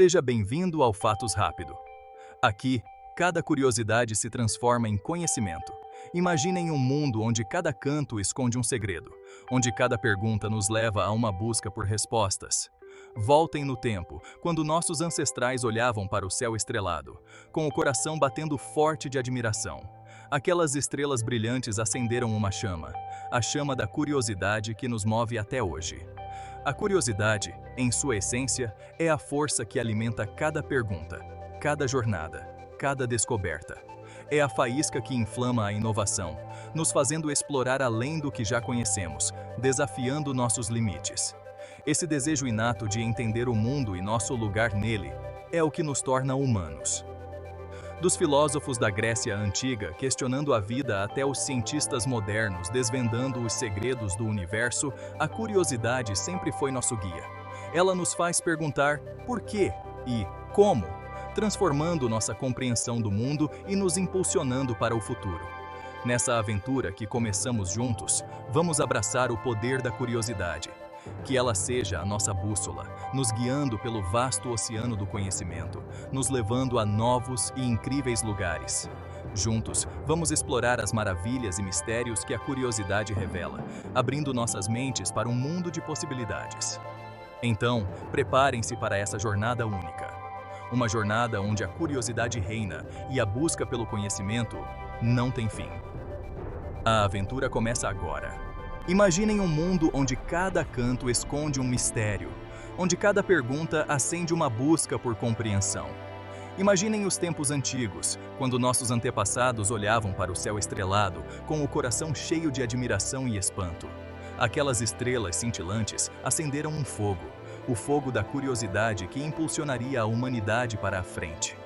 Seja bem-vindo ao Fatos Rápido. Aqui, cada curiosidade se transforma em conhecimento. Imaginem um mundo onde cada canto esconde um segredo, onde cada pergunta nos leva a uma busca por respostas. Voltem no tempo, quando nossos ancestrais olhavam para o céu estrelado, com o coração batendo forte de admiração. Aquelas estrelas brilhantes acenderam uma chama, a chama da curiosidade que nos move até hoje. A curiosidade, em sua essência, é a força que alimenta cada pergunta, cada jornada, cada descoberta. É a faísca que inflama a inovação, nos fazendo explorar além do que já conhecemos, desafiando nossos limites. Esse desejo inato de entender o mundo e nosso lugar nele é o que nos torna humanos. Dos filósofos da Grécia Antiga questionando a vida até os cientistas modernos desvendando os segredos do universo, a curiosidade sempre foi nosso guia. Ela nos faz perguntar por quê e como, transformando nossa compreensão do mundo e nos impulsionando para o futuro. Nessa aventura que começamos juntos, vamos abraçar o poder da curiosidade. Que ela seja a nossa bússola, nos guiando pelo vasto oceano do conhecimento, nos levando a novos e incríveis lugares. Juntos, vamos explorar as maravilhas e mistérios que a curiosidade revela, abrindo nossas mentes para um mundo de possibilidades. Então, preparem-se para essa jornada única. Uma jornada onde a curiosidade reina e a busca pelo conhecimento não tem fim. A aventura começa agora. Imaginem um mundo onde cada canto esconde um mistério, onde cada pergunta acende uma busca por compreensão. Imaginem os tempos antigos, quando nossos antepassados olhavam para o céu estrelado com o coração cheio de admiração e espanto. Aquelas estrelas cintilantes acenderam um fogo, o fogo da curiosidade que impulsionaria a humanidade para a frente.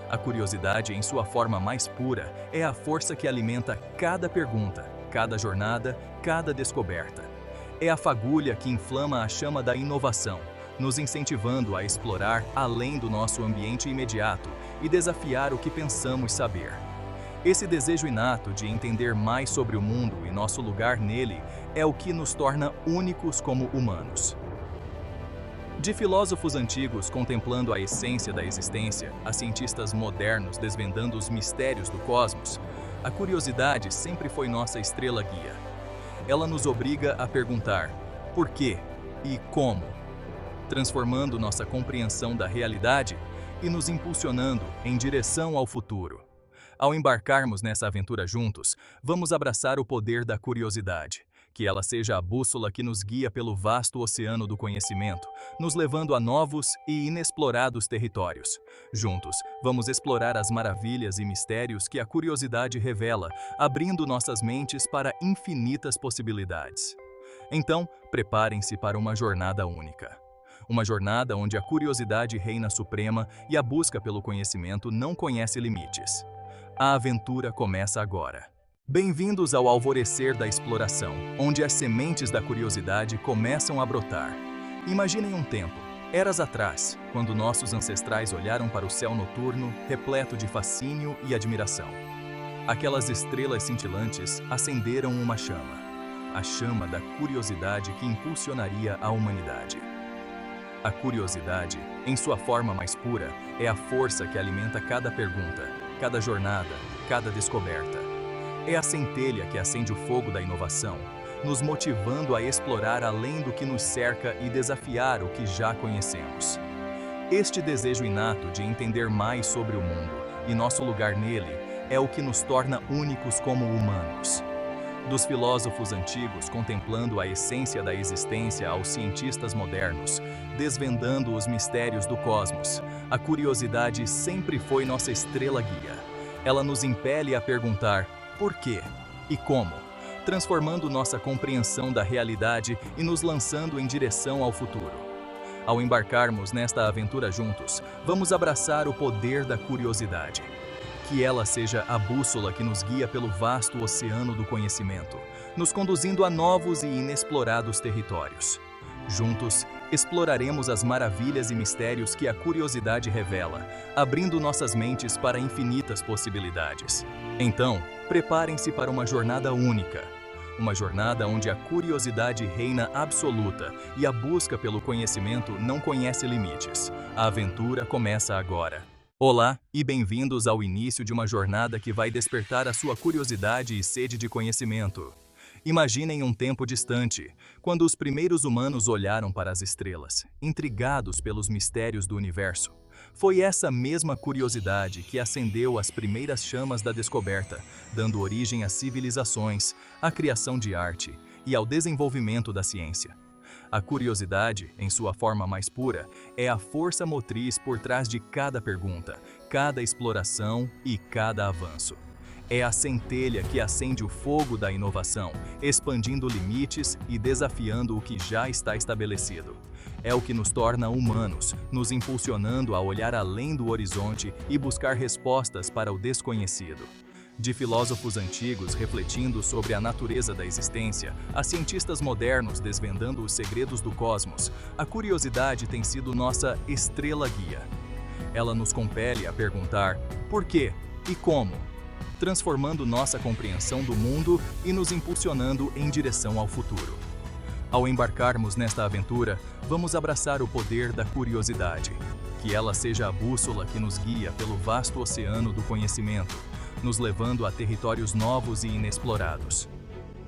A curiosidade, em sua forma mais pura, é a força que alimenta cada pergunta, cada jornada, cada descoberta. É a fagulha que inflama a chama da inovação, nos incentivando a explorar além do nosso ambiente imediato e desafiar o que pensamos saber. Esse desejo inato de entender mais sobre o mundo e nosso lugar nele é o que nos torna únicos como humanos. De filósofos antigos contemplando a essência da existência, a cientistas modernos desvendando os mistérios do cosmos, a curiosidade sempre foi nossa estrela guia. Ela nos obriga a perguntar por quê e como, transformando nossa compreensão da realidade e nos impulsionando em direção ao futuro. Ao embarcarmos nessa aventura juntos, vamos abraçar o poder da curiosidade. Que ela seja a bússola que nos guia pelo vasto oceano do conhecimento, nos levando a novos e inexplorados territórios. Juntos, vamos explorar as maravilhas e mistérios que a curiosidade revela, abrindo nossas mentes para infinitas possibilidades. Então, preparem-se para uma jornada única. Uma jornada onde a curiosidade reina suprema e a busca pelo conhecimento não conhece limites. A aventura começa agora. Bem-vindos ao alvorecer da exploração, onde as sementes da curiosidade começam a brotar. Imaginem um tempo, eras atrás, quando nossos ancestrais olharam para o céu noturno, repleto de fascínio e admiração. Aquelas estrelas cintilantes acenderam uma chama, a chama da curiosidade que impulsionaria a humanidade. A curiosidade, em sua forma mais pura, é a força que alimenta cada pergunta, cada jornada, cada descoberta. É a centelha que acende o fogo da inovação, nos motivando a explorar além do que nos cerca e desafiar o que já conhecemos. Este desejo inato de entender mais sobre o mundo e nosso lugar nele é o que nos torna únicos como humanos. Dos filósofos antigos contemplando a essência da existência aos cientistas modernos, desvendando os mistérios do cosmos, a curiosidade sempre foi nossa estrela guia. Ela nos impele a perguntar por quê e como, transformando nossa compreensão da realidade e nos lançando em direção ao futuro. Ao embarcarmos nesta aventura juntos, vamos abraçar o poder da curiosidade. Que ela seja a bússola que nos guia pelo vasto oceano do conhecimento, nos conduzindo a novos e inexplorados territórios. Juntos, exploraremos as maravilhas e mistérios que a curiosidade revela, abrindo nossas mentes para infinitas possibilidades. Então, preparem-se para uma jornada única, Uma jornada onde a curiosidade reina absoluta e a busca pelo conhecimento não conhece limites. A aventura começa agora. Olá e bem-vindos ao início de uma jornada que vai despertar a sua curiosidade e sede de conhecimento. Imaginem um tempo distante, quando os primeiros humanos olharam para as estrelas, intrigados pelos mistérios do universo. Foi essa mesma curiosidade que acendeu as primeiras chamas da descoberta, dando origem às civilizações, à criação de arte e ao desenvolvimento da ciência. A curiosidade, em sua forma mais pura, é a força motriz por trás de cada pergunta, cada exploração e cada avanço. É a centelha que acende o fogo da inovação, expandindo limites e desafiando o que já está estabelecido. É o que nos torna humanos, nos impulsionando a olhar além do horizonte e buscar respostas para o desconhecido. De filósofos antigos refletindo sobre a natureza da existência, a cientistas modernos desvendando os segredos do cosmos, a curiosidade tem sido nossa estrela guia. Ela nos compele a perguntar por quê e como, transformando nossa compreensão do mundo e nos impulsionando em direção ao futuro. Ao embarcarmos nesta aventura, vamos abraçar o poder da curiosidade. Que ela seja a bússola que nos guia pelo vasto oceano do conhecimento, nos levando a territórios novos e inexplorados.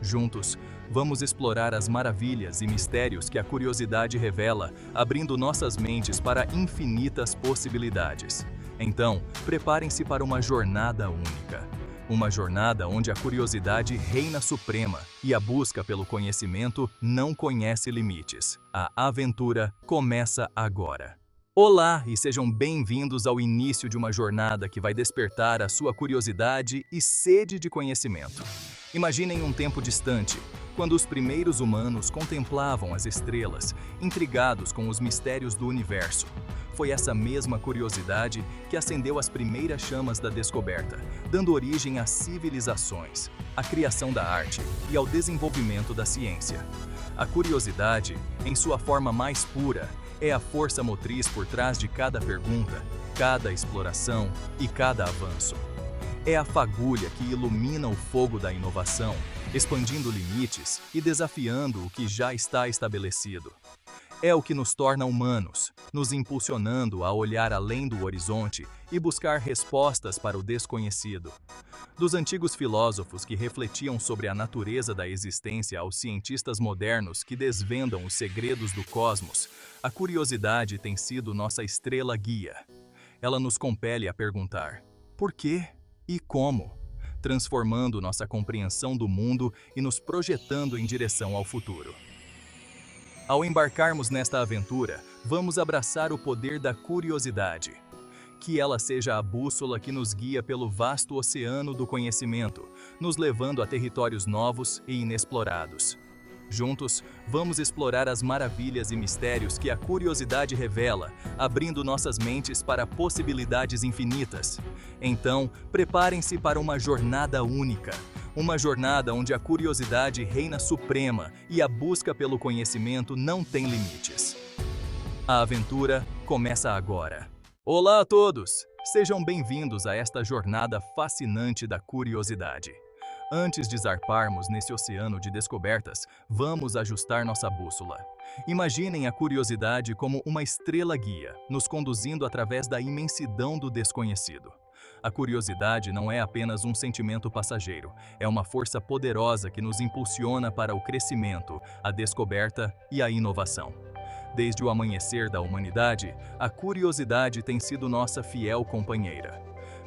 Juntos, vamos explorar as maravilhas e mistérios que a curiosidade revela, abrindo nossas mentes para infinitas possibilidades. Então, preparem-se para uma jornada única. Uma jornada onde a curiosidade reina suprema e a busca pelo conhecimento não conhece limites. A aventura começa agora. Olá e sejam bem-vindos ao início de uma jornada que vai despertar a sua curiosidade e sede de conhecimento. Imaginem um tempo distante, quando os primeiros humanos contemplavam as estrelas, intrigados com os mistérios do universo. Foi essa mesma curiosidade que acendeu as primeiras chamas da descoberta, dando origem às civilizações, à criação da arte e ao desenvolvimento da ciência. A curiosidade, em sua forma mais pura, é a força motriz por trás de cada pergunta, cada exploração e cada avanço. É a fagulha que ilumina o fogo da inovação, expandindo limites e desafiando o que já está estabelecido. É o que nos torna humanos, nos impulsionando a olhar além do horizonte e buscar respostas para o desconhecido. Dos antigos filósofos que refletiam sobre a natureza da existência aos cientistas modernos que desvendam os segredos do cosmos, a curiosidade tem sido nossa estrela guia. Ela nos compele a perguntar: por quê e como? Transformando nossa compreensão do mundo e nos projetando em direção ao futuro. Ao embarcarmos nesta aventura, vamos abraçar o poder da curiosidade. Que ela seja a bússola que nos guia pelo vasto oceano do conhecimento, nos levando a territórios novos e inexplorados. Juntos, vamos explorar as maravilhas e mistérios que a curiosidade revela, abrindo nossas mentes para possibilidades infinitas. Então, preparem-se para uma jornada única. Uma jornada onde a curiosidade reina suprema e a busca pelo conhecimento não tem limites. A aventura começa agora. Olá a todos! Sejam bem-vindos a esta jornada fascinante da curiosidade. Antes de zarparmos nesse oceano de descobertas, vamos ajustar nossa bússola. Imaginem a curiosidade como uma estrela guia, nos conduzindo através da imensidão do desconhecido. A curiosidade não é apenas um sentimento passageiro, é uma força poderosa que nos impulsiona para o crescimento, a descoberta e a inovação. Desde o amanhecer da humanidade, a curiosidade tem sido nossa fiel companheira.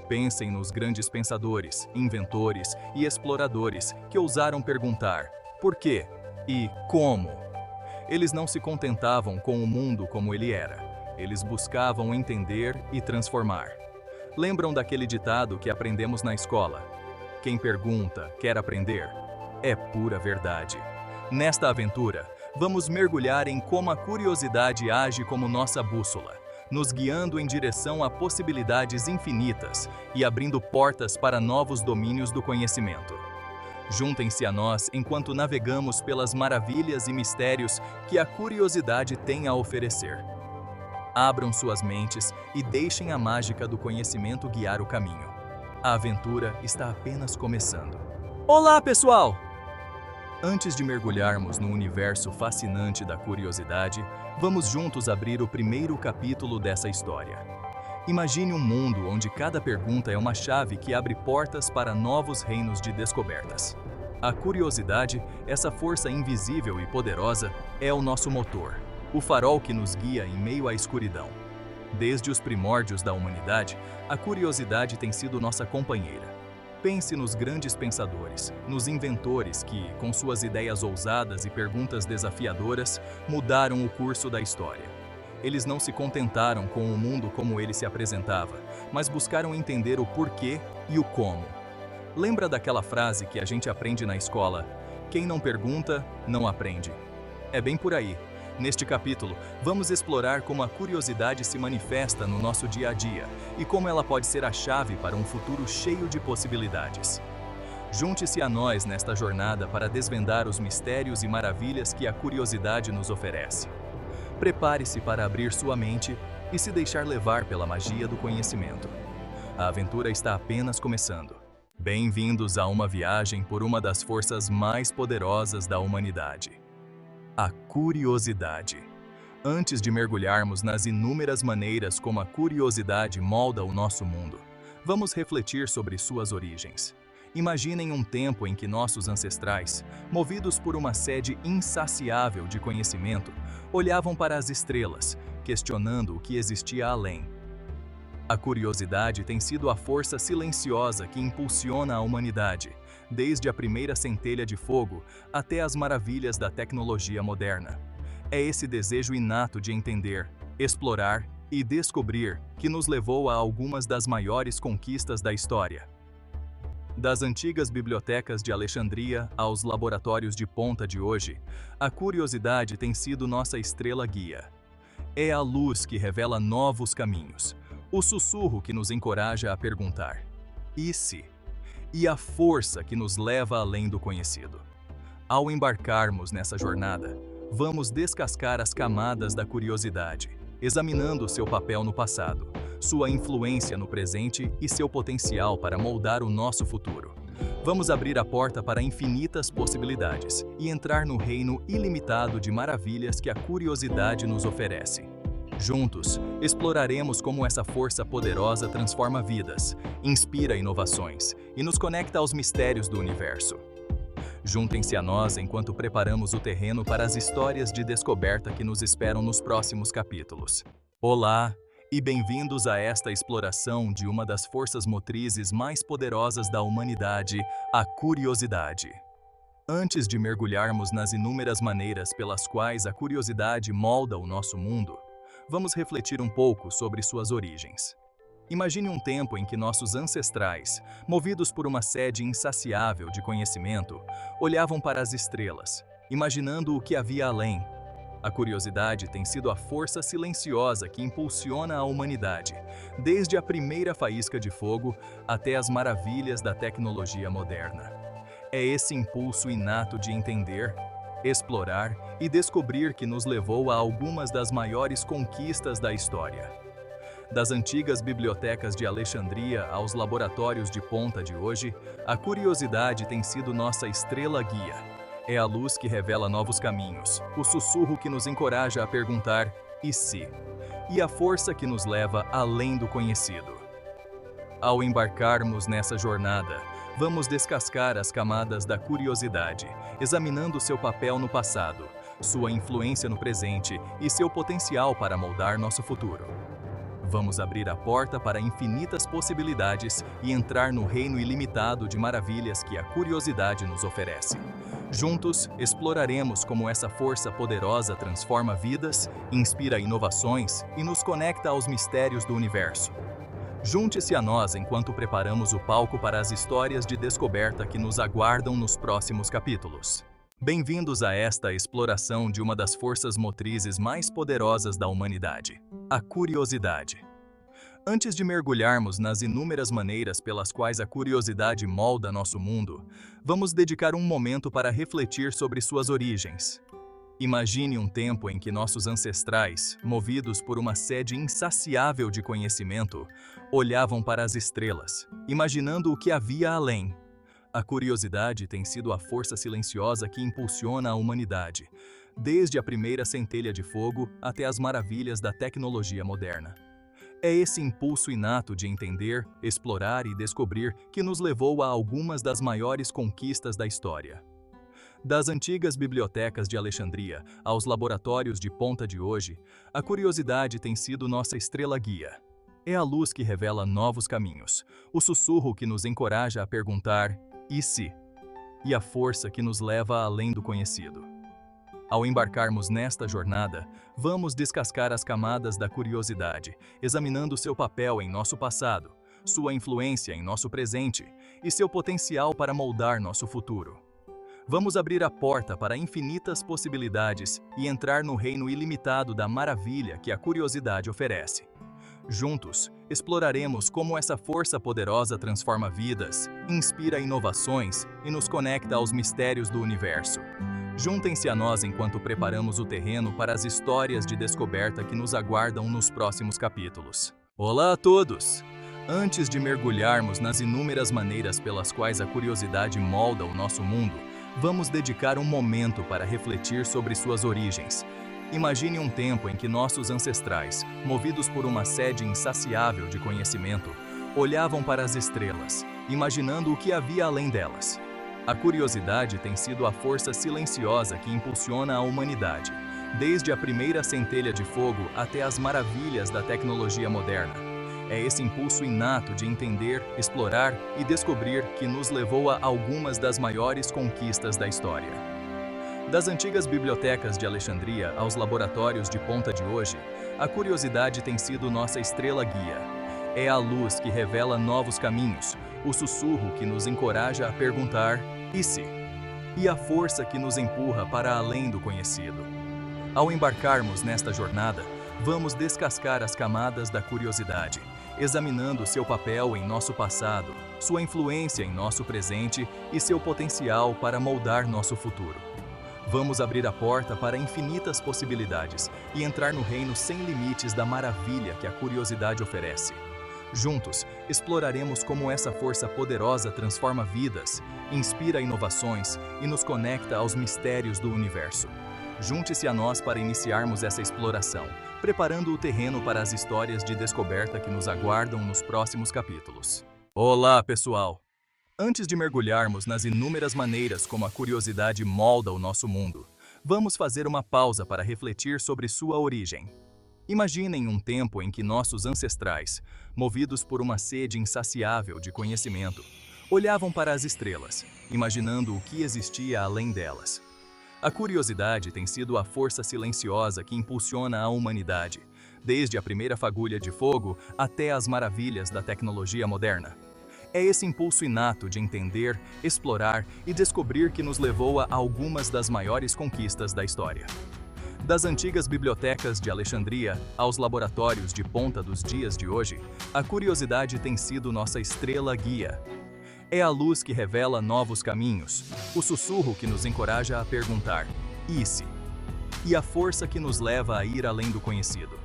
Pensem nos grandes pensadores, inventores e exploradores que ousaram perguntar por quê e como. Eles não se contentavam com o mundo como ele era. Eles buscavam entender e transformar. Lembram daquele ditado que aprendemos na escola? Quem pergunta, quer aprender? É pura verdade. Nesta aventura, vamos mergulhar em como a curiosidade age como nossa bússola, nos guiando em direção a possibilidades infinitas e abrindo portas para novos domínios do conhecimento. Juntem-se a nós enquanto navegamos pelas maravilhas e mistérios que a curiosidade tem a oferecer. Abram suas mentes e deixem a mágica do conhecimento guiar o caminho. A aventura está apenas começando. Olá, pessoal! Antes de mergulharmos no universo fascinante da curiosidade, vamos juntos abrir o primeiro capítulo dessa história. Imagine um mundo onde cada pergunta é uma chave que abre portas para novos reinos de descobertas. A curiosidade, essa força invisível e poderosa, é o nosso motor, o farol que nos guia em meio à escuridão. Desde os primórdios da humanidade, a curiosidade tem sido nossa companheira. Pense nos grandes pensadores, nos inventores que, com suas ideias ousadas e perguntas desafiadoras, mudaram o curso da história. Eles não se contentaram com o mundo como ele se apresentava, mas buscaram entender o porquê e o como. Lembra daquela frase que a gente aprende na escola? Quem não pergunta, não aprende. É bem por aí. Neste capítulo, vamos explorar como a curiosidade se manifesta no nosso dia a dia e como ela pode ser a chave para um futuro cheio de possibilidades. Junte-se a nós nesta jornada para desvendar os mistérios e maravilhas que a curiosidade nos oferece. Prepare-se para abrir sua mente e se deixar levar pela magia do conhecimento. A aventura está apenas começando. Bem-vindos a uma viagem por uma das forças mais poderosas da humanidade. A curiosidade. Antes de mergulharmos nas inúmeras maneiras como a curiosidade molda o nosso mundo, vamos refletir sobre suas origens. Imaginem um tempo em que nossos ancestrais, movidos por uma sede insaciável de conhecimento, olhavam para as estrelas, questionando o que existia além. A curiosidade tem sido a força silenciosa que impulsiona a humanidade, desde a primeira centelha de fogo até as maravilhas da tecnologia moderna. É esse desejo inato de entender, explorar e descobrir que nos levou a algumas das maiores conquistas da história. Das antigas bibliotecas de Alexandria aos laboratórios de ponta de hoje, a curiosidade tem sido nossa estrela guia. É a luz que revela novos caminhos, o sussurro que nos encoraja a perguntar: e se? E a força que nos leva além do conhecido. Ao embarcarmos nessa jornada, vamos descascar as camadas da curiosidade, examinando seu papel no passado, sua influência no presente e seu potencial para moldar o nosso futuro. Vamos abrir a porta para infinitas possibilidades e entrar no reino ilimitado de maravilhas que a curiosidade nos oferece. Juntos, exploraremos como essa força poderosa transforma vidas, inspira inovações e nos conecta aos mistérios do universo. Juntem-se a nós enquanto preparamos o terreno para as histórias de descoberta que nos esperam nos próximos capítulos. Olá e bem-vindos a esta exploração de uma das forças motrizes mais poderosas da humanidade, a curiosidade. Antes de mergulharmos nas inúmeras maneiras pelas quais a curiosidade molda o nosso mundo, vamos refletir um pouco sobre suas origens. Imagine um tempo em que nossos ancestrais, movidos por uma sede insaciável de conhecimento, olhavam para as estrelas, imaginando o que havia além. A curiosidade tem sido a força silenciosa que impulsiona a humanidade, desde a primeira faísca de fogo até as maravilhas da tecnologia moderna. É esse impulso inato de entender, explorar e descobrir que nos levou a algumas das maiores conquistas da história. Das antigas bibliotecas de Alexandria aos laboratórios de ponta de hoje, a curiosidade tem sido nossa estrela guia. É a luz que revela novos caminhos, o sussurro que nos encoraja a perguntar "e se?" e a força que nos leva além do conhecido. Ao embarcarmos nessa jornada, vamos descascar as camadas da curiosidade, examinando seu papel no passado, sua influência no presente e seu potencial para moldar nosso futuro. Vamos abrir a porta para infinitas possibilidades e entrar no reino ilimitado de maravilhas que a curiosidade nos oferece. Juntos, exploraremos como essa força poderosa transforma vidas, inspira inovações e nos conecta aos mistérios do universo. Junte-se a nós enquanto preparamos o palco para as histórias de descoberta que nos aguardam nos próximos capítulos. Bem-vindos a esta exploração de uma das forças motrizes mais poderosas da humanidade, a curiosidade. Antes de mergulharmos nas inúmeras maneiras pelas quais a curiosidade molda nosso mundo, vamos dedicar um momento para refletir sobre suas origens. Imagine um tempo em que nossos ancestrais, movidos por uma sede insaciável de conhecimento, olhavam para as estrelas, imaginando o que havia além. A curiosidade tem sido a força silenciosa que impulsiona a humanidade, desde a primeira centelha de fogo até as maravilhas da tecnologia moderna. É esse impulso inato de entender, explorar e descobrir que nos levou a algumas das maiores conquistas da história. Das antigas bibliotecas de Alexandria aos laboratórios de ponta de hoje, a curiosidade tem sido nossa estrela guia. É a luz que revela novos caminhos, o sussurro que nos encoraja a perguntar "e se?" e a força que nos leva além do conhecido. Ao embarcarmos nesta jornada, vamos descascar as camadas da curiosidade, examinando seu papel em nosso passado, sua influência em nosso presente e seu potencial para moldar nosso futuro. Vamos abrir a porta para infinitas possibilidades e entrar no reino ilimitado da maravilha que a curiosidade oferece. Juntos, exploraremos como essa força poderosa transforma vidas, inspira inovações e nos conecta aos mistérios do universo. Juntem-se a nós enquanto preparamos o terreno para as histórias de descoberta que nos aguardam nos próximos capítulos. Olá a todos! Antes de mergulharmos nas inúmeras maneiras pelas quais a curiosidade molda o nosso mundo, vamos dedicar um momento para refletir sobre suas origens. Imagine um tempo em que nossos ancestrais, movidos por uma sede insaciável de conhecimento, olhavam para as estrelas, imaginando o que havia além delas. A curiosidade tem sido a força silenciosa que impulsiona a humanidade, desde a primeira centelha de fogo até as maravilhas da tecnologia moderna. É esse impulso inato de entender, explorar e descobrir que nos levou a algumas das maiores conquistas da história. Das antigas bibliotecas de Alexandria aos laboratórios de ponta de hoje, a curiosidade tem sido nossa estrela guia. É a luz que revela novos caminhos, o sussurro que nos encoraja a perguntar "e se?" e a força que nos empurra para além do conhecido. Ao embarcarmos nesta jornada, vamos descascar as camadas da curiosidade, examinando seu papel em nosso passado, sua influência em nosso presente e seu potencial para moldar nosso futuro. Vamos abrir a porta para infinitas possibilidades e entrar no reino sem limites da maravilha que a curiosidade oferece. Juntos, exploraremos como essa força poderosa transforma vidas, inspira inovações e nos conecta aos mistérios do universo. Junte-se a nós para iniciarmos essa exploração, preparando o terreno para as histórias de descoberta que nos aguardam nos próximos capítulos. Olá, pessoal! Antes de mergulharmos nas inúmeras maneiras como a curiosidade molda o nosso mundo, vamos fazer uma pausa para refletir sobre sua origem. Imaginem um tempo em que nossos ancestrais, movidos por uma sede insaciável de conhecimento, olhavam para as estrelas, imaginando o que existia além delas. A curiosidade tem sido a força silenciosa que impulsiona a humanidade, desde a primeira fagulha de fogo até as maravilhas da tecnologia moderna. É esse impulso inato de entender, explorar e descobrir que nos levou a algumas das maiores conquistas da história. Das antigas bibliotecas de Alexandria aos laboratórios de ponta dos dias de hoje, a curiosidade tem sido nossa estrela guia. É a luz que revela novos caminhos, o sussurro que nos encoraja a perguntar "e se?" e a força que nos leva a ir além do conhecido.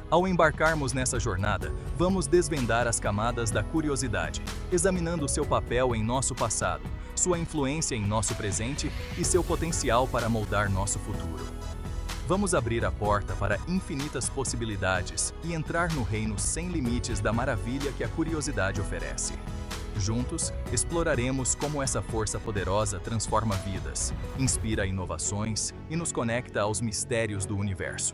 Ao embarcarmos nessa jornada, vamos desvendar as camadas da curiosidade, examinando seu papel em nosso passado, sua influência em nosso presente e seu potencial para moldar nosso futuro. Vamos abrir a porta para infinitas possibilidades e entrar no reino sem limites da maravilha que a curiosidade oferece. Juntos, exploraremos como essa força poderosa transforma vidas, inspira inovações e nos conecta aos mistérios do universo.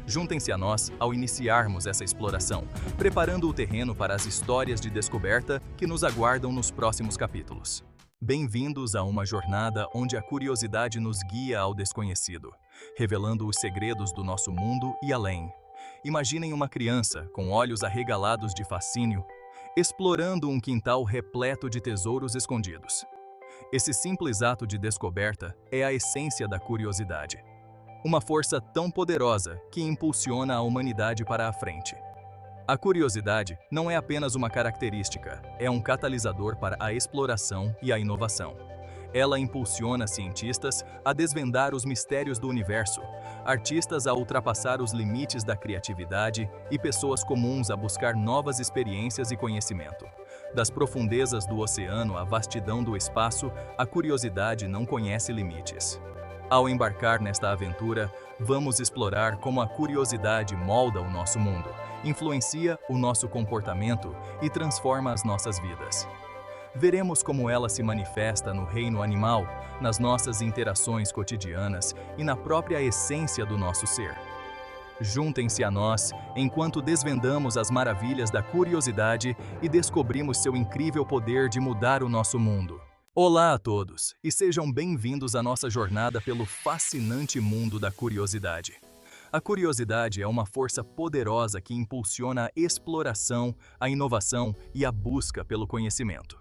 Juntem-se a nós ao iniciarmos essa exploração, preparando o terreno para as histórias de descoberta que nos aguardam nos próximos capítulos. Bem-vindos a uma jornada onde a curiosidade nos guia ao desconhecido, revelando os segredos do nosso mundo e além. Imaginem uma criança com olhos arregalados de fascínio, explorando um quintal repleto de tesouros escondidos. Esse simples ato de descoberta é a essência da curiosidade. Uma força tão poderosa que impulsiona a humanidade para a frente. A curiosidade não é apenas uma característica, é um catalisador para a exploração e a inovação. Ela impulsiona cientistas a desvendar os mistérios do universo, artistas a ultrapassar os limites da criatividade e pessoas comuns a buscar novas experiências e conhecimento. Das profundezas do oceano à vastidão do espaço, a curiosidade não conhece limites. Ao embarcar nesta aventura, vamos explorar como a curiosidade molda o nosso mundo, influencia o nosso comportamento e transforma as nossas vidas. Veremos como ela se manifesta no reino animal, nas nossas interações cotidianas e na própria essência do nosso ser. Juntem-se a nós enquanto desvendamos as maravilhas da curiosidade e descobrimos seu incrível poder de mudar o nosso mundo. Olá a todos e sejam bem-vindos à nossa jornada pelo fascinante mundo da curiosidade. A curiosidade é uma força poderosa que impulsiona a exploração, a inovação e a busca pelo conhecimento.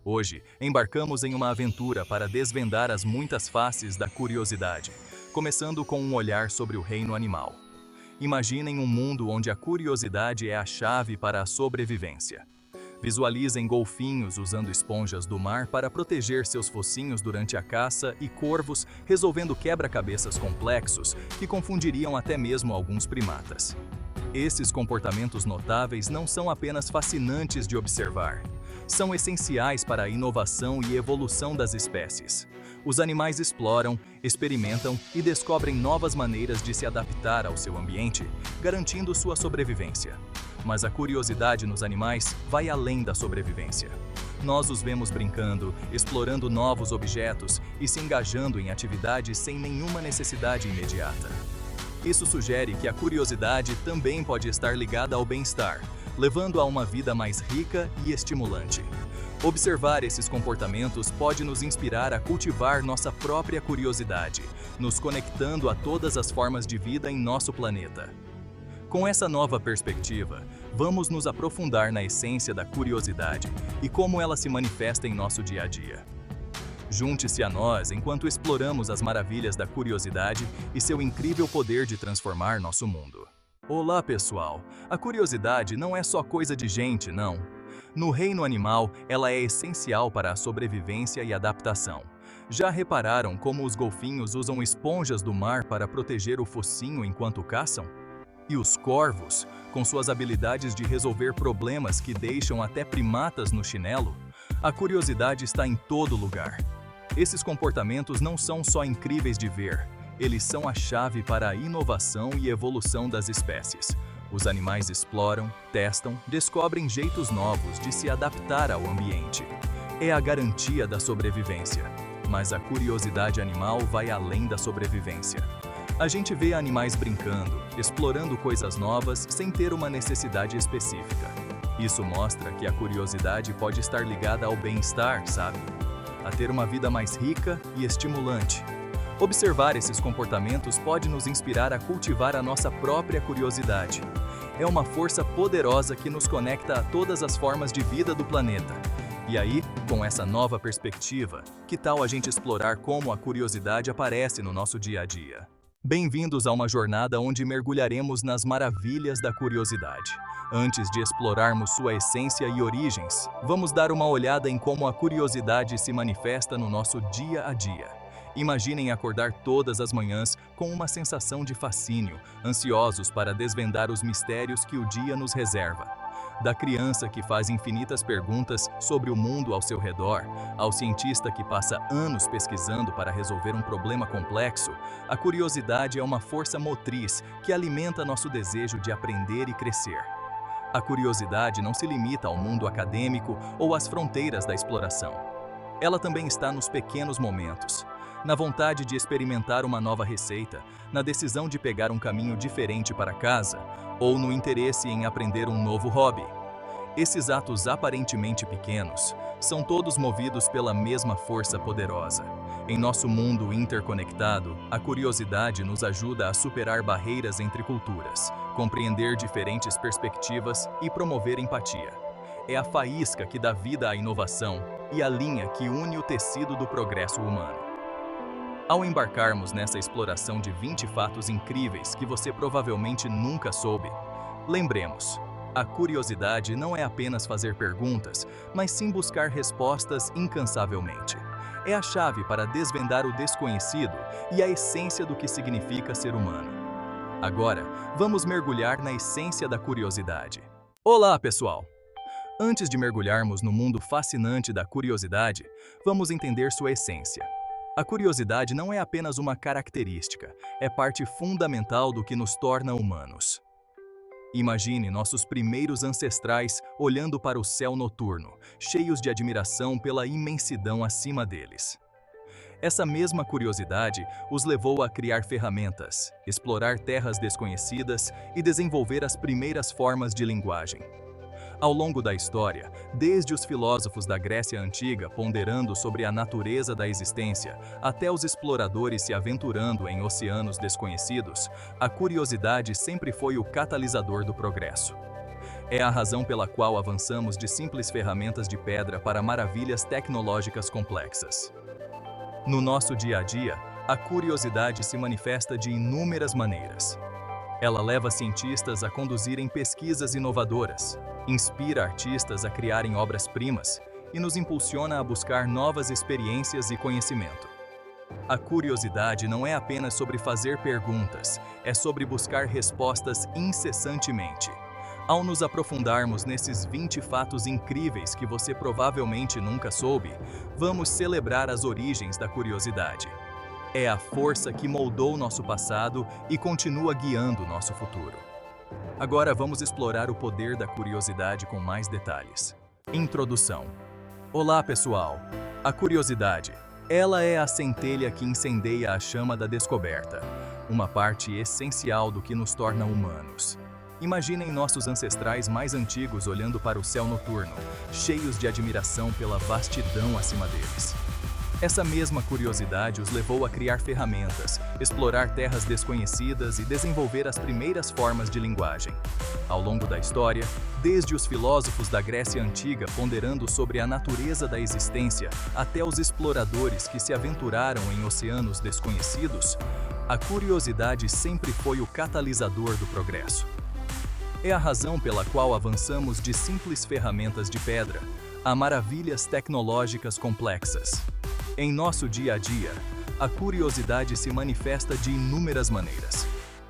Hoje, embarcamos em uma aventura para desvendar as muitas faces da curiosidade, começando com um olhar sobre o reino animal. Imaginem um mundo onde a curiosidade é a chave para a sobrevivência. Visualizem golfinhos usando esponjas do mar para proteger seus focinhos durante a caça e corvos resolvendo quebra-cabeças complexos que confundiriam até mesmo alguns primatas. Esses comportamentos notáveis não são apenas fascinantes de observar. São essenciais para a inovação e evolução das espécies. Os animais exploram, experimentam e descobrem novas maneiras de se adaptar ao seu ambiente, garantindo sua sobrevivência. Mas a curiosidade nos animais vai além da sobrevivência. Nós os vemos brincando, explorando novos objetos e se engajando em atividades sem nenhuma necessidade imediata. Isso sugere que a curiosidade também pode estar ligada ao bem-estar, levando a uma vida mais rica e estimulante. Observar esses comportamentos pode nos inspirar a cultivar nossa própria curiosidade, nos conectando a todas as formas de vida em nosso planeta. Com essa nova perspectiva, vamos nos aprofundar na essência da curiosidade e como ela se manifesta em nosso dia a dia. Junte-se a nós enquanto exploramos as maravilhas da curiosidade e seu incrível poder de transformar nosso mundo. Olá, pessoal! A curiosidade não é só coisa de gente, não. No reino animal, ela é essencial para a sobrevivência e adaptação. Já repararam como os golfinhos usam esponjas do mar para proteger o focinho enquanto caçam? E os corvos, com suas habilidades de resolver problemas que deixam até primatas no chinelo? A curiosidade está em todo lugar. Esses comportamentos não são só incríveis de ver, eles são a chave para a inovação e evolução das espécies. Os animais exploram, testam, descobrem jeitos novos de se adaptar ao ambiente. É a garantia da sobrevivência. Mas a curiosidade animal vai além da sobrevivência. A gente vê animais brincando, explorando coisas novas sem ter uma necessidade específica. Isso mostra que a curiosidade pode estar ligada ao bem-estar, sabe? A ter uma vida mais rica e estimulante. Observar esses comportamentos pode nos inspirar a cultivar a nossa própria curiosidade. É uma força poderosa que nos conecta a todas as formas de vida do planeta. E aí, com essa nova perspectiva, que tal a gente explorar como a curiosidade aparece no nosso dia a dia? Bem-vindos a uma jornada onde mergulharemos nas maravilhas da curiosidade. Antes de explorarmos sua essência e origens, vamos dar uma olhada em como a curiosidade se manifesta no nosso dia a dia. Imaginem acordar todas as manhãs com uma sensação de fascínio, ansiosos para desvendar os mistérios que o dia nos reserva. Da criança que faz infinitas perguntas sobre o mundo ao seu redor, ao cientista que passa anos pesquisando para resolver um problema complexo, a curiosidade é uma força motriz que alimenta nosso desejo de aprender e crescer. A curiosidade não se limita ao mundo acadêmico ou às fronteiras da exploração. Ela também está nos pequenos momentos, na vontade de experimentar uma nova receita, na decisão de pegar um caminho diferente para casa, ou no interesse em aprender um novo hobby. Esses atos aparentemente pequenos são todos movidos pela mesma força poderosa. Em nosso mundo interconectado, a curiosidade nos ajuda a superar barreiras entre culturas, compreender diferentes perspectivas e promover empatia. É a faísca que dá vida à inovação e a linha que une o tecido do progresso humano. Ao embarcarmos nessa exploração de 20 fatos incríveis que você provavelmente nunca soube, lembremos, a curiosidade não é apenas fazer perguntas, mas sim buscar respostas incansavelmente. é a chave para desvendar o desconhecido e a essência do que significa ser humano. Agora, vamos mergulhar na essência da curiosidade. Olá, pessoal! Antes de mergulharmos no mundo fascinante da curiosidade, vamos entender sua essência. A curiosidade não é apenas uma característica, é parte fundamental do que nos torna humanos. Imagine nossos primeiros ancestrais olhando para o céu noturno, cheios de admiração pela imensidão acima deles. Essa mesma curiosidade os levou a criar ferramentas, explorar terras desconhecidas e desenvolver as primeiras formas de linguagem. Ao longo da história, desde os filósofos da Grécia Antiga ponderando sobre a natureza da existência, até os exploradores se aventurando em oceanos desconhecidos, a curiosidade sempre foi o catalisador do progresso. É a razão pela qual avançamos de simples ferramentas de pedra para maravilhas tecnológicas complexas. No nosso dia a dia, a curiosidade se manifesta de inúmeras maneiras. Ela leva cientistas a conduzirem pesquisas inovadoras, inspira artistas a criarem obras-primas e nos impulsiona a buscar novas experiências e conhecimento. A curiosidade não é apenas sobre fazer perguntas, é sobre buscar respostas incessantemente. Ao nos aprofundarmos nesses 20 fatos incríveis que você provavelmente nunca soube, vamos celebrar as origens da curiosidade. É a força que moldou nosso passado e continua guiando nosso futuro. Agora vamos explorar o poder da curiosidade com mais detalhes. Introdução. Olá, pessoal! A curiosidade, ela é a centelha que incendeia a chama da descoberta, uma parte essencial do que nos torna humanos. Imaginem nossos ancestrais mais antigos olhando para o céu noturno, cheios de admiração pela vastidão acima deles. Essa mesma curiosidade os levou a criar ferramentas, explorar terras desconhecidas e desenvolver as primeiras formas de linguagem. Ao longo da história, desde os filósofos da Grécia Antiga ponderando sobre a natureza da existência, até os exploradores que se aventuraram em oceanos desconhecidos, a curiosidade sempre foi o catalisador do progresso. É a razão pela qual avançamos de simples ferramentas de pedra a maravilhas tecnológicas complexas. Em nosso dia a dia, a curiosidade se manifesta de inúmeras maneiras.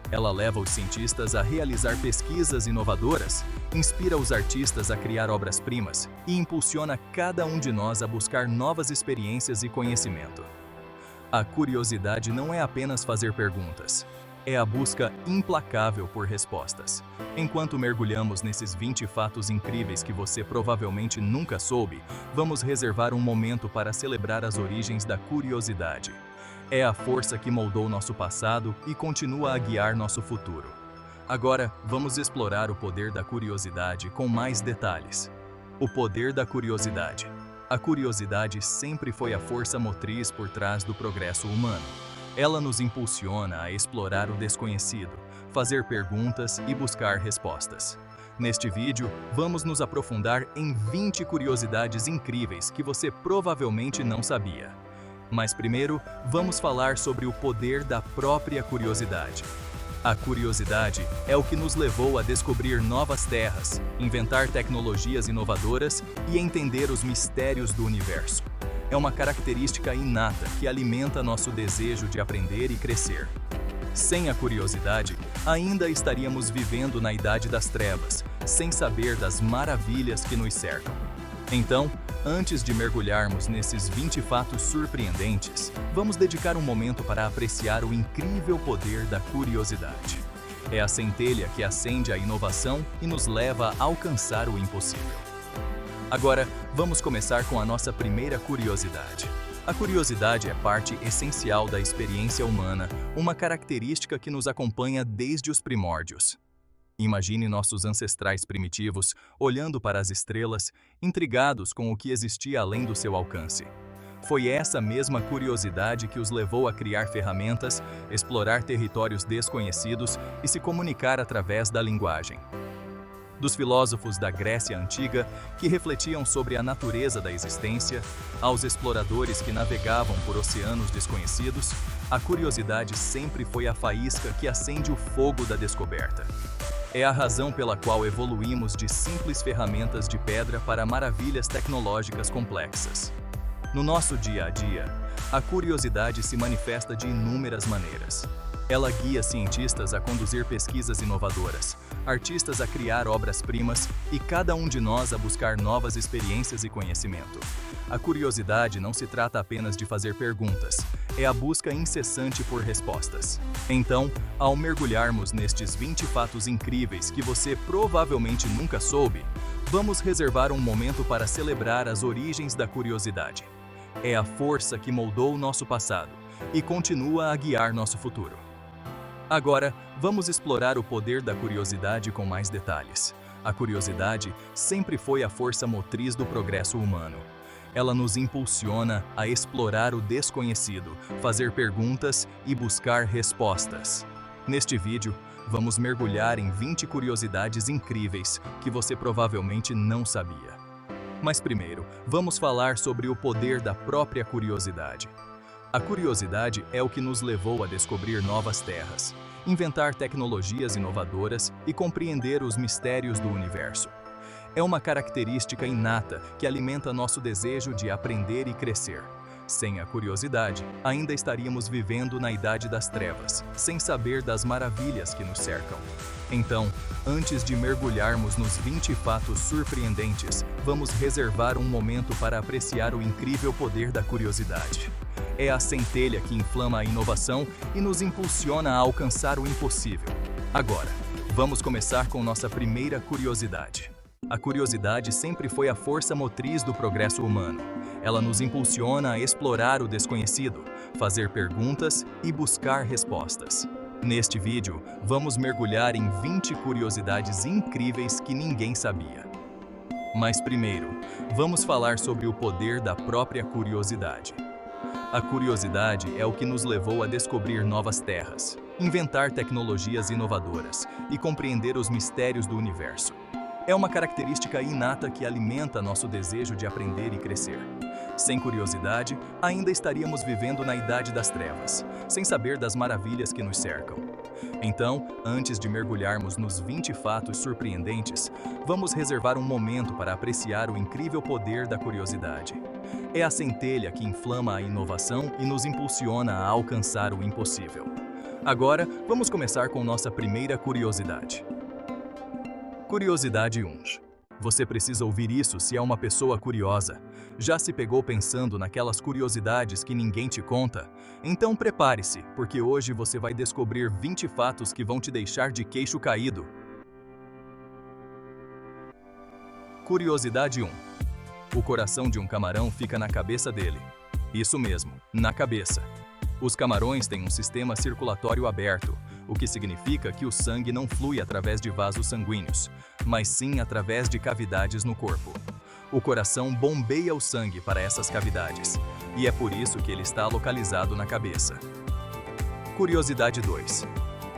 Ela leva os cientistas a realizar pesquisas inovadoras, inspira os artistas a criar obras-primas e impulsiona cada um de nós a buscar novas experiências e conhecimento. A curiosidade não é apenas fazer perguntas, é a busca implacável por respostas. Enquanto mergulhamos nesses 20 fatos incríveis que você provavelmente nunca soube, vamos reservar um momento para celebrar as origens da curiosidade. É a força que moldou nosso passado e continua a guiar nosso futuro. Agora, vamos explorar o poder da curiosidade com mais detalhes. O poder da curiosidade. A curiosidade sempre foi a força motriz por trás do progresso humano. Ela nos impulsiona a explorar o desconhecido, fazer perguntas e buscar respostas. Neste vídeo, vamos nos aprofundar em 20 curiosidades incríveis que você provavelmente não sabia. Mas primeiro, vamos falar sobre o poder da própria curiosidade. A curiosidade é o que nos levou a descobrir novas terras, inventar tecnologias inovadoras e entender os mistérios do universo. É uma característica inata que alimenta nosso desejo de aprender e crescer. Sem a curiosidade, ainda estaríamos vivendo na Idade das Trevas, sem saber das maravilhas que nos cercam. Então, antes de mergulharmos nesses 20 fatos surpreendentes, vamos dedicar um momento para apreciar o incrível poder da curiosidade. É a centelha que acende a inovação e nos leva a alcançar o impossível. Agora, vamos começar com a nossa primeira curiosidade. A curiosidade é parte essencial da experiência humana, uma característica que nos acompanha desde os primórdios. Imagine nossos ancestrais primitivos olhando para as estrelas, intrigados com o que existia além do seu alcance. Foi essa mesma curiosidade que os levou a criar ferramentas, explorar territórios desconhecidos e se comunicar através da linguagem. Dos filósofos da Grécia Antiga, que refletiam sobre a natureza da existência, aos exploradores que navegavam por oceanos desconhecidos, a curiosidade sempre foi a faísca que acende o fogo da descoberta. É a razão pela qual evoluímos de simples ferramentas de pedra para maravilhas tecnológicas complexas. No nosso dia a dia, a curiosidade se manifesta de inúmeras maneiras. Ela guia cientistas a conduzir pesquisas inovadoras, artistas a criar obras-primas e cada um de nós a buscar novas experiências e conhecimento. A curiosidade não se trata apenas de fazer perguntas, é a busca incessante por respostas. Então, ao mergulharmos nestes 20 fatos incríveis que você provavelmente nunca soube, vamos reservar um momento para celebrar as origens da curiosidade. É a força que moldou nosso passado e continua a guiar nosso futuro. Agora, vamos explorar o poder da curiosidade com mais detalhes. A curiosidade sempre foi a força motriz do progresso humano. Ela nos impulsiona a explorar o desconhecido, fazer perguntas e buscar respostas. Neste vídeo, vamos mergulhar em 20 curiosidades incríveis que você provavelmente não sabia. Mas primeiro, vamos falar sobre o poder da própria curiosidade. A curiosidade é o que nos levou a descobrir novas terras, inventar tecnologias inovadoras e compreender os mistérios do universo. É uma característica inata que alimenta nosso desejo de aprender e crescer. Sem a curiosidade, ainda estaríamos vivendo na Idade das Trevas, sem saber das maravilhas que nos cercam. Então, antes de mergulharmos nos 20 fatos surpreendentes, vamos reservar um momento para apreciar o incrível poder da curiosidade. É a centelha que inflama a inovação e nos impulsiona a alcançar o impossível. Agora, vamos começar com nossa primeira curiosidade. A curiosidade sempre foi a força motriz do progresso humano. Ela nos impulsiona a explorar o desconhecido, fazer perguntas e buscar respostas. Neste vídeo, vamos mergulhar em 20 curiosidades incríveis que ninguém sabia. Mas primeiro, vamos falar sobre o poder da própria curiosidade. A curiosidade é o que nos levou a descobrir novas terras, inventar tecnologias inovadoras e compreender os mistérios do universo. É uma característica inata que alimenta nosso desejo de aprender e crescer. Sem curiosidade, ainda estaríamos vivendo na Idade das Trevas, sem saber das maravilhas que nos cercam. Então, antes de mergulharmos nos 20 fatos surpreendentes, vamos reservar um momento para apreciar o incrível poder da curiosidade. É a centelha que inflama a inovação e nos impulsiona a alcançar o impossível. Agora, vamos começar com nossa primeira curiosidade. Curiosidade 1. Você precisa ouvir isso se é uma pessoa curiosa. Já se pegou pensando naquelas curiosidades que ninguém te conta? Então prepare-se, porque hoje você vai descobrir 20 fatos que vão te deixar de queixo caído. Curiosidade 1. O coração de um camarão fica na cabeça dele. Isso mesmo, na cabeça. Os camarões têm um sistema circulatório aberto, o que significa que o sangue não flui através de vasos sanguíneos, mas sim através de cavidades no corpo. O coração bombeia o sangue para essas cavidades, e é por isso que ele está localizado na cabeça. Curiosidade 2.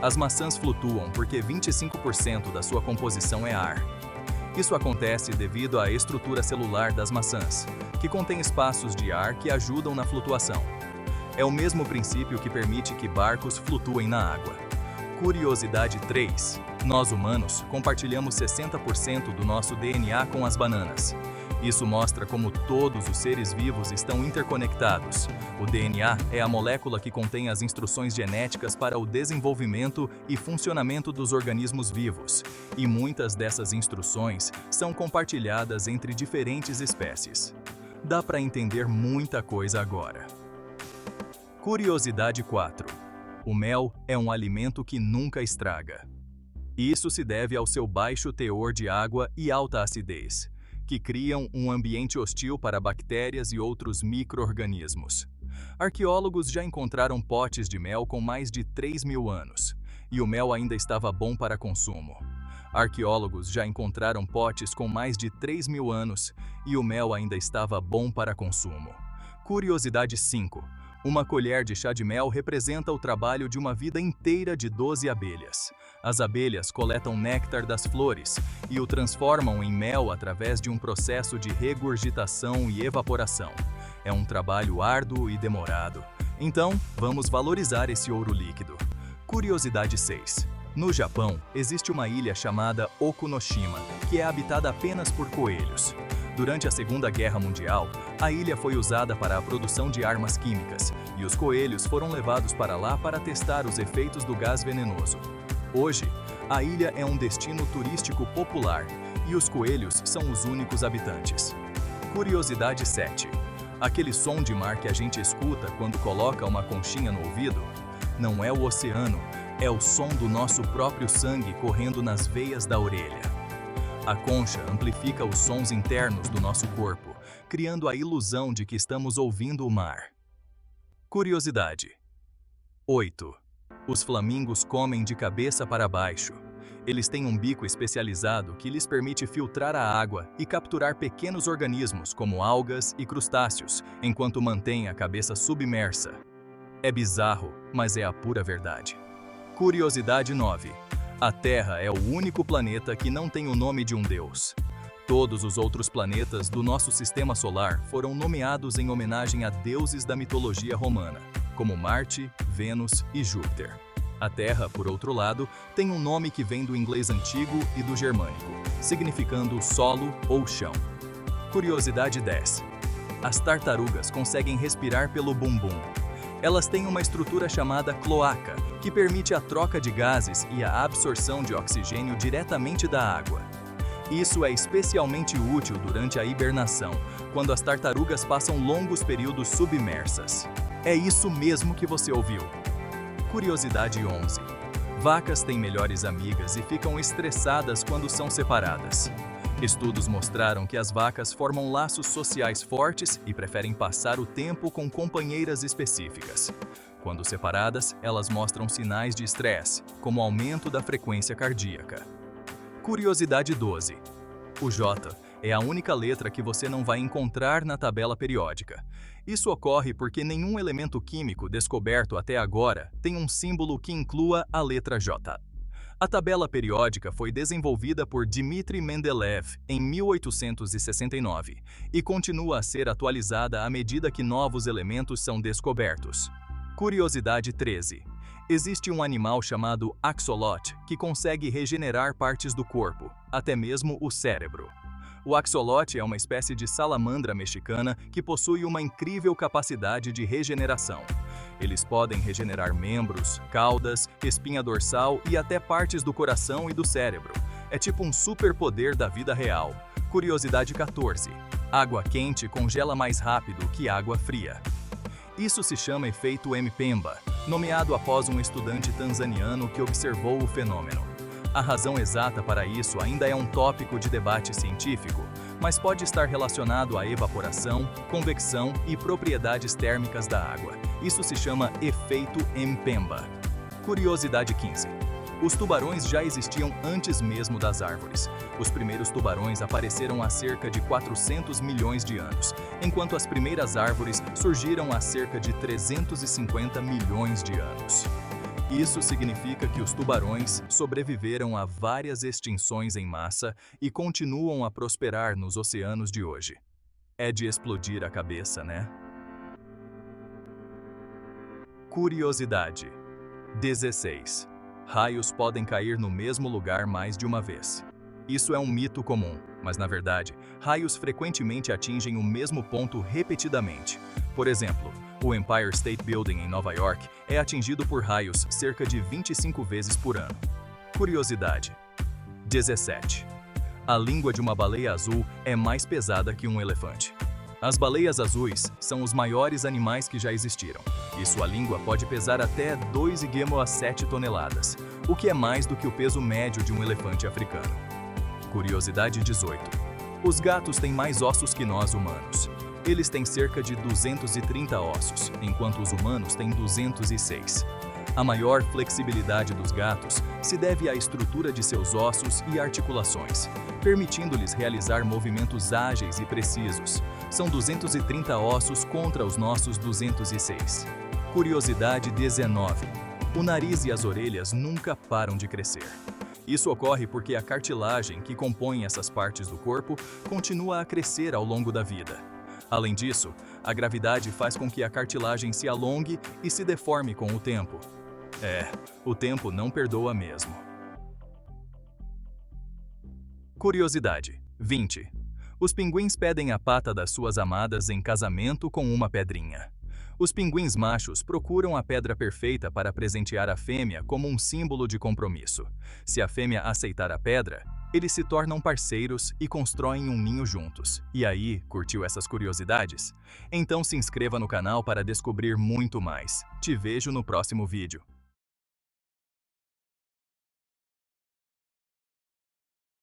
As maçãs flutuam porque 25% da sua composição é ar. Isso acontece devido à estrutura celular das maçãs, que contém espaços de ar que ajudam na flutuação. É o mesmo princípio que permite que barcos flutuem na água. Curiosidade 3. Nós humanos compartilhamos 60% do nosso DNA com as bananas. Isso mostra como todos os seres vivos estão interconectados. O DNA é a molécula que contém as instruções genéticas para o desenvolvimento e funcionamento dos organismos vivos, e muitas dessas instruções são compartilhadas entre diferentes espécies. Dá para entender muita coisa agora. Curiosidade 4. O mel é um alimento que nunca estraga. Isso se deve ao seu baixo teor de água e alta acidez, que criam um ambiente hostil para bactérias e outros micro-organismos. Arqueólogos já encontraram potes de mel com mais de 3.000 anos, e o mel ainda estava bom para consumo. Arqueólogos já encontraram potes com mais de 3.000 anos, e o mel ainda estava bom para consumo. Curiosidade 5. Uma colher de chá de mel representa o trabalho de uma vida inteira de 12 abelhas. As abelhas coletam néctar das flores e o transformam em mel através de um processo de regurgitação e evaporação. É um trabalho árduo e demorado. Então, vamos valorizar esse ouro líquido. Curiosidade 6. No Japão, existe uma ilha chamada Okunoshima, que é habitada apenas por coelhos. Durante a Segunda Guerra Mundial, a ilha foi usada para a produção de armas químicas, e os coelhos foram levados para lá para testar os efeitos do gás venenoso. Hoje, a ilha é um destino turístico popular, e os coelhos são os únicos habitantes. Curiosidade 7. Aquele som de mar que a gente escuta quando coloca uma conchinha no ouvido? Não é o oceano, é o som do nosso próprio sangue correndo nas veias da orelha. A concha amplifica os sons internos do nosso corpo, criando a ilusão de que estamos ouvindo o mar. Curiosidade 8. Os flamingos comem de cabeça para baixo. Eles têm um bico especializado que lhes permite filtrar a água e capturar pequenos organismos como algas e crustáceos, enquanto mantêm a cabeça submersa. É bizarro, mas é a pura verdade. Curiosidade 9. A Terra é o único planeta que não tem o nome de um deus. Todos os outros planetas do nosso sistema solar foram nomeados em homenagem a deuses da mitologia romana, como Marte, Vênus e Júpiter. A Terra, por outro lado, tem um nome que vem do inglês antigo e do germânico, significando solo ou chão. Curiosidade 10. As tartarugas conseguem respirar pelo bumbum. Elas têm uma estrutura chamada cloaca, que permite a troca de gases e a absorção de oxigênio diretamente da água. Isso é especialmente útil durante a hibernação, quando as tartarugas passam longos períodos submersas. É isso mesmo que você ouviu. Curiosidade 11. Vacas têm melhores amigas e ficam estressadas quando são separadas. Estudos mostraram que as vacas formam laços sociais fortes e preferem passar o tempo com companheiras específicas. Quando separadas, elas mostram sinais de estresse, como aumento da frequência cardíaca. Curiosidade 12. O J é a única letra que você não vai encontrar na tabela periódica. Isso ocorre porque nenhum elemento químico descoberto até agora tem um símbolo que inclua a letra J. A tabela periódica foi desenvolvida por Dmitri Mendeleev em 1869 e continua a ser atualizada à medida que novos elementos são descobertos. Curiosidade 13. Existe um animal chamado axolote que consegue regenerar partes do corpo, até mesmo o cérebro. O axolote é uma espécie de salamandra mexicana que possui uma incrível capacidade de regeneração. Eles podem regenerar membros, caudas, espinha dorsal e até partes do coração e do cérebro. É tipo um superpoder da vida real. Curiosidade 14. Água quente congela mais rápido que água fria. Isso se chama efeito Mpemba, nomeado após um estudante tanzaniano que observou o fenômeno. A razão exata para isso ainda é um tópico de debate científico, mas pode estar relacionado à evaporação, convecção e propriedades térmicas da água. Isso se chama efeito Mpemba. Curiosidade 15. Os tubarões já existiam antes mesmo das árvores. Os primeiros tubarões apareceram há cerca de 400 milhões de anos, enquanto as primeiras árvores surgiram há cerca de 350 milhões de anos. Isso significa que os tubarões sobreviveram a várias extinções em massa e continuam a prosperar nos oceanos de hoje. É de explodir a cabeça, né? Curiosidade 16. Raios podem cair no mesmo lugar mais de uma vez. Isso é um mito comum, mas na verdade, raios frequentemente atingem o mesmo ponto repetidamente. Por exemplo, o Empire State Building em Nova York é atingido por raios cerca de 25 vezes por ano. Curiosidade 17. A língua de uma baleia azul é mais pesada que um elefante. As baleias azuis são os maiores animais que já existiram, e sua língua pode pesar até 2,7 toneladas, o que é mais do que o peso médio de um elefante africano. Curiosidade 18. Os gatos têm mais ossos que nós humanos. Eles têm cerca de 230 ossos, enquanto os humanos têm 206. A maior flexibilidade dos gatos se deve à estrutura de seus ossos e articulações, permitindo-lhes realizar movimentos ágeis e precisos. São 230 ossos contra os nossos 206. Curiosidade 19. O nariz e as orelhas nunca param de crescer. Isso ocorre porque a cartilagem que compõe essas partes do corpo continua a crescer ao longo da vida. Além disso, a gravidade faz com que a cartilagem se alongue e se deforme com o tempo. O tempo não perdoa mesmo. Curiosidade 20. Os pinguins pedem a pata das suas amadas em casamento com uma pedrinha. Os pinguins machos procuram a pedra perfeita para presentear a fêmea como um símbolo de compromisso. Se a fêmea aceitar a pedra, eles se tornam parceiros e constroem um ninho juntos. E aí, curtiu essas curiosidades? Então se inscreva no canal para descobrir muito mais. Te vejo no próximo vídeo.